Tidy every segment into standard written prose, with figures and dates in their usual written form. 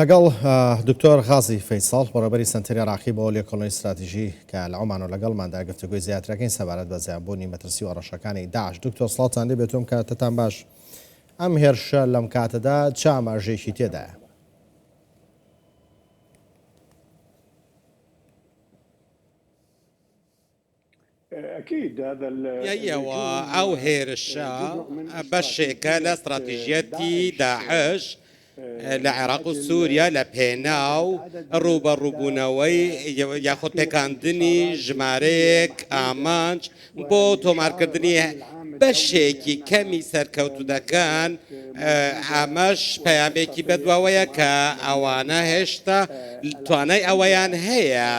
لەگەڵ دکتۆر غازی فەیساڵ بەڕێبەری سنتەری عێراقی بۆ لێکۆڵینی استراتیژی کە لە عومان و لەگەڵماندا گفتوگوی زیاترەکەین سەبارەت بە زیانبوونی مەترسی و ڕەشەکانی داعش. دکتۆر سڵاتان لێ بێتۆم کاتتان باش. ئەم هێرشە لەم کاتەدا چ ئاماژەیەکی تێدایە؟ یەوە ئەو هێرشە بەشێکە لە استراتیژیەتی داعش لە عێراق و سووریا لە پێناو ڕوبەڕووبوونەوەی یاخود پێکاندنی ژمارەیەک ئامانج بۆ تۆمارکردنی بەشێکی کەمی سەرکەوتودەکان. ئەمەش پەیامێکی بەدواوەیە کە ئەوانە هێشتا توانای ئەوەیان هەیە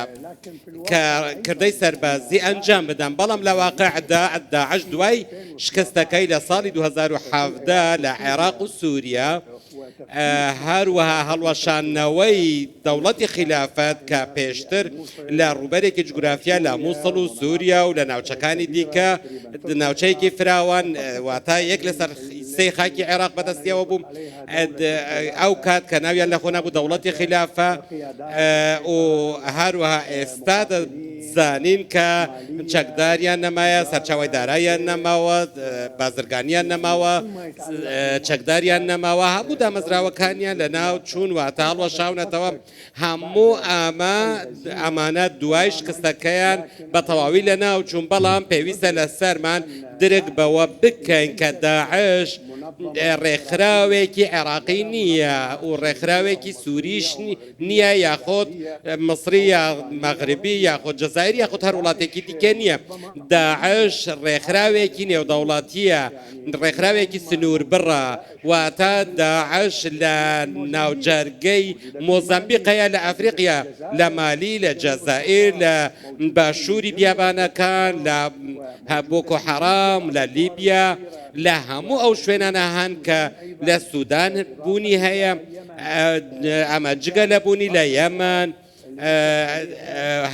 کە کردەی سەربازی ئەنجام بدەن، بەڵام لە واقعدا داعش دوای شکستەکەی لە ساڵی 2017 لە عێراق و سووریا هەروەها هەڵوەشانەوەی دەوڵەتی خلافەت کە پێشتر لە ڕوبەرێکی جوگرافیا لە مووسڵ و سووریا و لە ناوچەکانی دیکە ناوچەیەکی فراوان واتە یەک لەسەر سێ خاکی عێراق بەدەستیەوە بووم. ئەو کات کە ناویان لە خۆ نەبوو دەوڵەتی خلافە و هەروەها ئێستا دەزانین کە چەکداریان نەمایە، سەرچاوی داراییان نەماوە، بازرگانیان نەماوە، چەکداریان نەماوە، هەموو دامەزراوەکانیان لە ناو چوون واتە هەڵوەشاونەتەوە. هەموو ئەمانە دوای شکستەکەیان بە تەواوی لە ناو چوون، بەڵام پێویستە لە سەرمان درک بەوە بکەین کە داعش ڕێکخراوێکی عێراقی نییە و ڕێکخراوێکی سووریش نییە، یاخۆت مەسری یا مەغربی یاخۆت جەزایر یاخۆت هەر وڵاتێکی دیکە نییە. داعش ڕێکخراوێکی نێودەوڵاتیە، ڕێکخراوێکی سنوور بڕە، واتە داعش لە ناوجەرگەی مۆزەمبیقەیە لە ئەفریقیا، لە مالی، لە جەزائیر، لە باشووری بیابانەکان، لە بۆکۆ حەرام، لە لیبیا، لە هەموو ئەو شوێنانە هەن کە لە سوودان بوونی هەیە، ئەمە جگە لە بوونی لە یەمەن،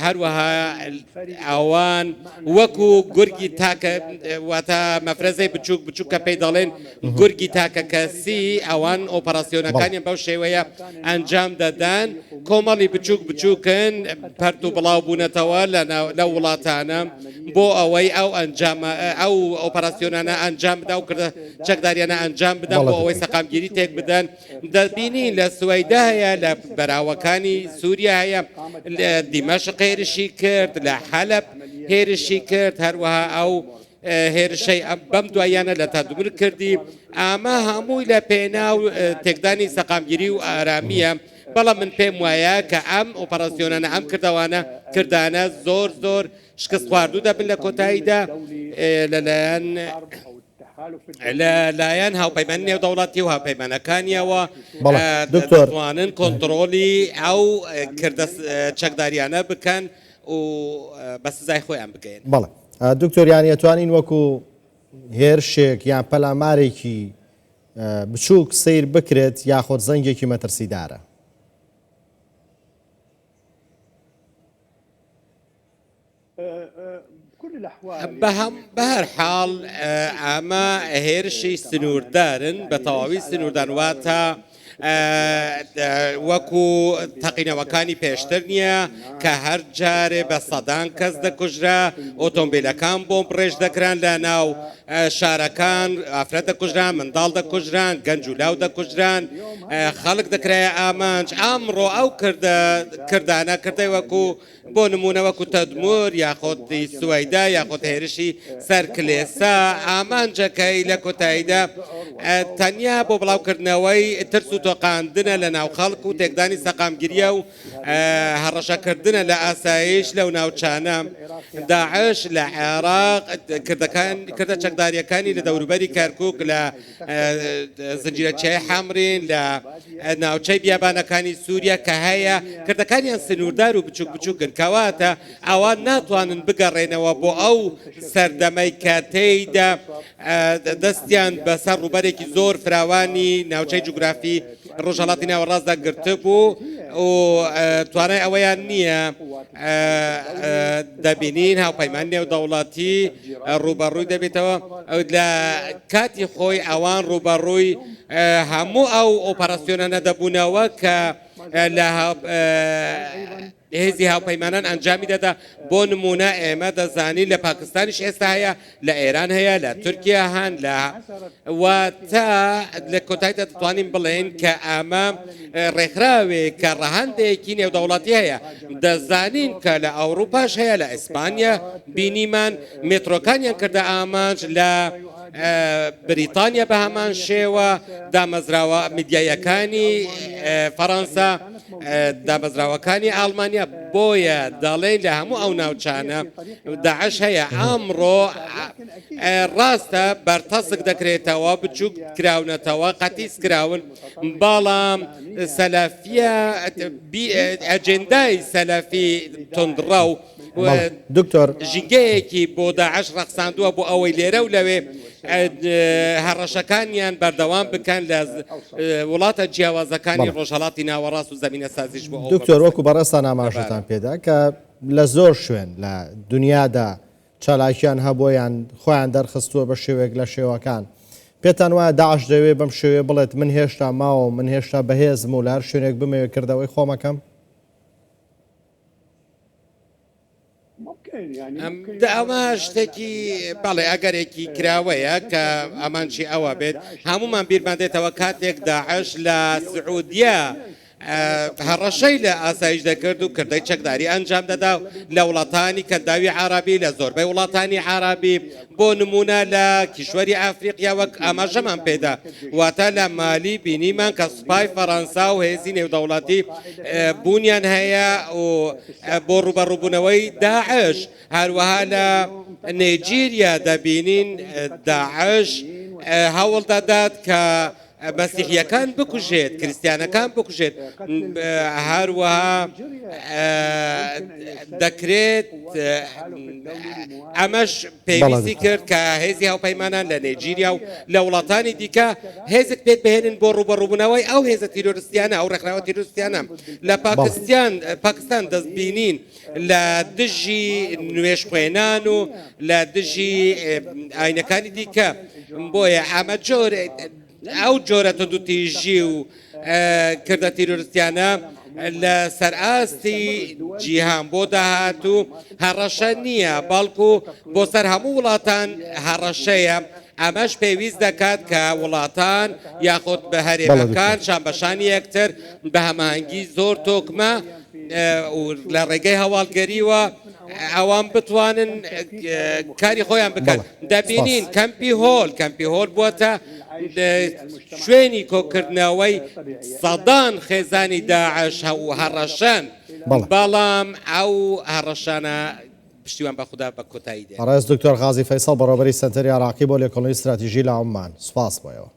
هەروەها ئەوان وەکو گورگی تاکە واتە مەفرەزەی بچووک بچووک کە پێی دەڵێن گورگی تاکە کەسی، ئەوان ئۆپەراسیۆنەکانیان بەو شێوەیە ئەنجام دەدەن. کۆمەڵی بچووک بچووکن پەرت و بڵاو بوونەتەوە لە وڵاتانە بۆ ئەوەی ئەو ئۆپەراسیۆنانە ئەنجام بدە و کردە چەکداریانە ئەنجام بدەن بۆ ئەوەی سەقامگیری تێک بدەن. دەبینین لە سوەیدا هەیە، لە بەراوەکانی سووریا هەیە، لە دیمەشق هێرشی کرد، لە حەلب هێرشی کرد، هەروەها ئەو هێرشەی بەم دوایانە لە تادومر کردی. ئەمە هەمووی لە پێناو تێکدانی سەقامگیری و ئارامیە، بەڵام من پێم وایە کە ئەم ئۆپەراسیۆنانە ئەم کردانە زۆر زۆر شکست خواردوو دەبن لە کۆتاییدا لەلایەن هاوپەیمانی نێودەوڵەتی و هاوپەیمانەکانیەوە دەتوانن کۆنتڕۆلی ئەو کردە چەکداریانە بکەن و بە سزای خۆیان بگەین. بەڵێ دکتۆریان ئەتوانین وەکو هێرشێک یان پەلامارێکی بچووک سیر بکرێت یاخۆت زەنگێکی مەترسیدارە؟ بە هەر حاڵ ئەمە هێرشی سنووردارن، بە تەواوی سنووردان، واتە وەکو تەقینەوەکانی پێشتر نییە کە هەر جارێ بە سەدان کەس دەکوژرا، ئۆتۆمبیلەکان بۆم ڕێژ دەکران لە ناو شارەکان، ئافرەت دەکوژران، منداڵ دەکوژران، گەنج و لاو دەکوژران، خەڵک دەکرایە ئامانج. ئەمڕۆ ئەو کردانە کردەی وەکو بۆ نمونە وەکو تەدمور یاخۆتی سوەیدا یاخۆت هێرشی سەر کلێسا، ئامانجەکەی لە کۆتاییدا تەنیا بۆ بڵاوکردنەوەی ترس و تۆقااندنە لە ناو خەڵک و تێکدانی سەقامگیریە و هەڕەشەکردنە لە ئاسایش لەو ناوچانە. داعش لە عێراق کردە چەکداریەکانی لە دەوروبەری کەرکووک، لە زنجیرەچای حەمرین، لە ناوچەی بیابانەکانی سووریا کە هەیە، کردەکانیان سنووردار و بچووک بچووکن، کەواتە ئەوان ناتوانن بگەڕێنەوە بۆ ئەو سەردەمەی کە تێیدا دەستیان بەسەر ڕوبەرێکی زۆر فراوانی ناوچەی جوگرافی ڕۆژهەڵاتی ناوەڕاستدا گرتبوو و توانای ئەوەیان نییە. دەبینین هاوپەیمانی نێودەوڵەتی ڕوبەڕووی دەبێتەوە لە کاتی خۆی ئەوان ڕوبەڕووی هەموو ئەو ئۆپەراسیۆنانە دەبوونەوە کە لە هێزی هاوپەیمانان ئەنجامی دەدا بۆ نمونە ئێمە دەزانین لە پاکستانیش ئێستا هەیە لە ئێران هەیە لە تورکیا هەن لە واتە لە کۆتاییدا دەتوانین بڵێن کە ئەمە ڕێکخراوێک کە ڕەهەندێکی نێودەوڵەتی هەیە دەزانین کە لە ئەوروپاش هەیە لە ئیسپانیا بینیمان مێترۆکانیان کردە ئامانج لە بریتانیا بە هەمان شێوە دامەزراوە میدیایەکانی فەڕەنسا دامەزراوەکانی ئالمانیا بۆیە دەڵێن لە هەموو ئەو ناوچانە داعش هەیە ئەمڕۆ ڕاستە بەرتەسک دەکرێتەوە بچووک کراونەتەوە قەتیس کراون بەڵام سەلەفیە ئەجێندای سەلەفی تندڕە و دکتۆر ژینگەیەکی بۆ داعش ڕەخساندووە بۆ ئەوەی لێرە و لەوێ هەڕەشەکانیان بەردەوام بکەن لە وڵاتە جیاوازەکانی ڕۆژهەڵاتی ناوەڕاست و زمینە سازیش بۆ دکتۆر وەکو بەڕێستان ئاماژەتان پێدا کە لە زۆر شوێن لە دنیادا چالاکیان هەبۆیان خۆیان دەرخستووە بە شێوێک لە شێوەکان پێتان وایە داعش دەوێت بەم شێوێ بڵێت من هێشتا ماوە من هێشتا بەهێزم و لە هەر شوێنێک بمەوێت کردەوەی خۆمەکەم ئەمە شتێکی بەڵێ ئەگەرێکی کراوەیە کە ئەمانشی ئەوە بێت هەمومان بیرمان دێتەوە کاتێک داعش لە سعودیە هەڕەشەی لە ئاسایش دەکرد و کردەی چەکداری ئەنجام دەدا لە وڵاتانی کەنداوی عربی لە زۆربەی وڵاتانی عربی بۆ نمونە لە کیشوەری ئەفریقیا وەک ئاماژەمان پێدا واتە لە مالی بینیمان کە سوپای فەڕەنسا و هێزی نێودەوڵەتی بوونیان هەیە و بۆ ڕوبەڕووبوونەوەی داعش هەروەها لە نێجیریا دەبینین داعش هەوڵ دەدات کە مەسیحیەکان بکوژێت کریستیانەکان بکوژێت هەروەها دەکرێت ئەمەش پێویستی کرد کە هێزی هاوپەیمانان لە نێجیریا و لە وڵاتانی دیکە هێزت پێت بهێنن بۆ ڕوبەڕووبوونەوەی ئەو هێزە تیرۆریستیانە ئەو ڕێکخراوە تیرۆریستیانە لە پاکستان دەستبینین لە دژی نوێش خوێنان و لە دژی ئاینەکانی دیکە بۆیە ئەمە جۆرە ئەو جۆرە دوتیژی و کردە تیرۆریستیانە لە سەرئاستی جیهان بۆ داهاتوو هەڕەشە نییە بەڵکو بۆ سەر هەموو وڵاتان هەڕەشەیە ئەمەش پێویست دەکات کە وڵاتان یاخود بە هەرێمەکان شانبەشانی یەکتر بە هەماهەنگی زۆر تۆکمە لە ڕێگەی هەواڵگەریوە ئەوان بتوانن کاری خۆیان بکەن دەبینین کەمپی هۆل بووەتە شوێنی کۆکردنەوەی سەدان خێزانی داعش و هەڕەشان بەڵام ئەو هەڕەشانە پشتیوان بە خوددا بە کۆتایی دێ ڕێز دکتۆر غازی فەیساڵ بەڕێوەبەری سەنتەری عێراقی بۆ لێکۆڵینەوەی استراتیژی لە عومان سوپاس بۆیەوە